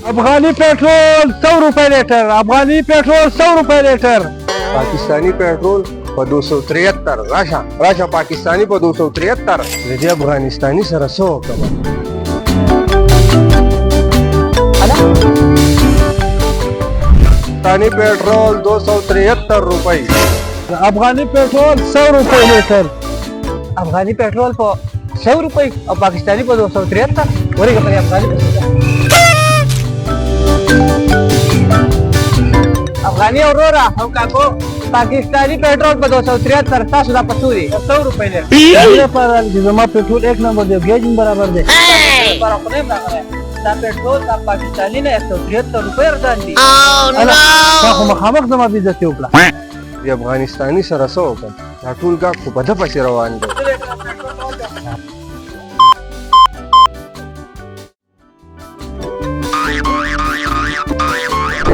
अफगानी पेट्रोल 100 रुपए लीटर, अफगानी पेट्रोल 100 रुपए लीटर, पाकिस्तानी पेट्रोल په 273 راشه پاکستانی په 273 د دې افغانستاني سره څه وکړم पाकिस्तानी पेट्रोल 273 रुपए, अफगानी पेट्रोल 100 रुपए लीटर, अफगानी पेट्रोल को 100 रुपए और पाकिस्तानी को 273 बोले कि अफगानी अफगानी और रोरा हम काको पाकिस्तानी पेट्रोल पर 273 सात पसूरी 100 रुपए ये पर जमा पेट्रोल एक नंबर दे गेज बराबर दे पर अपने दा पेट्रोल दा पाकिस्तानी ने 173 रुपए अर्दान दी خو مخامخ زما عزت وکړه د افغانستاني سره څه وکړم دا ټول ګاډ خو په ده پسې روان دي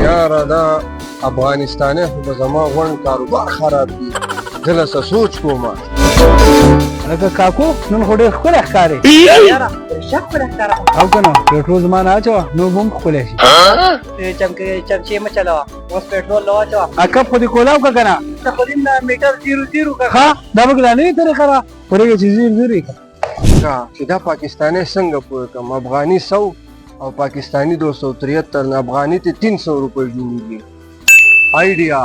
یاره دا افغانستاني خو به زما غونډ کاروبار خراب دي زه له څه سوچ کوم لکه کاکو نن خو ډېر ښکلی ښکارې यारा शक पर रखा او که نه पेट्रोल زما نه اچوه نو به هم ښکلی شي चमचे में चलावा बस पेट्रोल लवा चवा کپ خو دې کولاو که که نه تقریبا मीटर 00 का ښه دا به ګرانوي طریقه ده پوهېږې چې زیر زیر یې کړه چې دا پاکستاني څنګه پوه کړم افغاني 100 او पाकिस्तानी 273 نه افغاني ته 300 रुपए جوړېږي आइडिया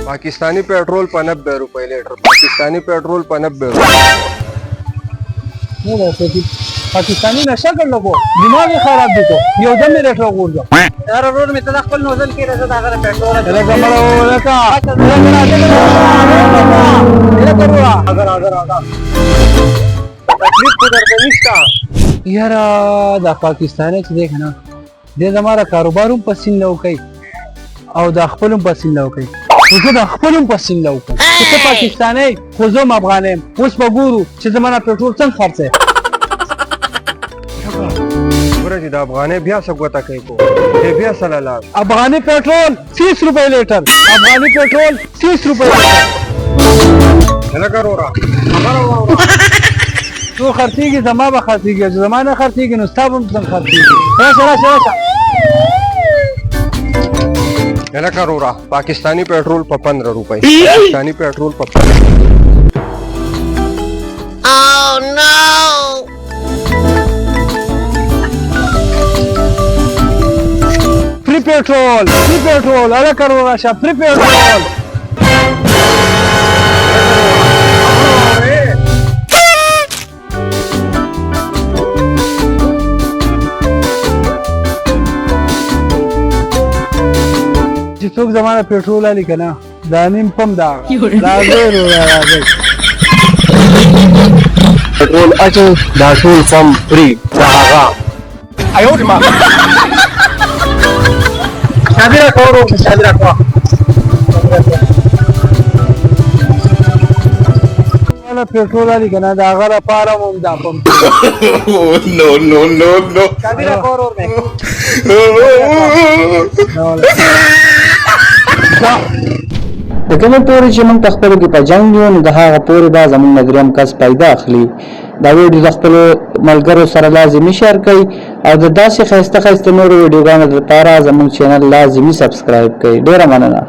पाकिस्तानी पेट्रोल पर 90 रुपए लीटर, पाकिस्तानी पेट्रोल पर 90 रुपए पाकिस्तानी नशा कर लो दिमाग ही खराब दी तो ये उधर में रेट लगो जो यार रोड में तदखल नोजल की रजा अगर पेट्रोल चले कमरा वाला का अगर तकलीफ उधर से निष्ठा यार दा पाकिस्तानी چې देख ना دې زماره کاروباروم پسین لو کوي او د خپلم پسین لو کوي خو د خپلم پسین لو کوي چې پاکستاني خو زم افغانم اوس به ګورو چې زمانه पेट्रोल څنګه خرڅه ګوره چې د افغاني بیا څه ګوته کوي کو دې بیا سره لاړ अफगानी पेट्रोल 30 रुपए लीटर, अफगानी पेट्रोल 30 रुपए लीटर نه کرورا تو خرڅيږي زما به خرڅيږي زمانه خرڅيږي نو ستابم څنګه خرڅيږي راشه نه کرورا पाकिस्तानी पेट्रोल पर 15 रुपए, पाकिस्तानी पेट्रोल पर 15 Oh no! फ्री पेट्रोल अरे करो राशा फ्री पेट्रोल چې څوک زمانه पेट्रोल علی کنه دا نیم پم دا راځي पेट्रोल اچو دا ټول پم فری دا هغه ایو ما शादी रखो والا पेट्रोल علی کنه دا غره پاره مم دا پم No, no, no, no. शादी रखो और में د کومه پورې چې موږ خپل کې په جنگ یو نو د هغه پورې دا زموږ نظریم کس پیدا اخلي دا ویډیو د خپل ملګرو سره لازمي شیر کړئ او د داسې خسته نور ویډیوګانو لپاره زموږ چینل لازمي سبسکرایب کړئ ډیره مننه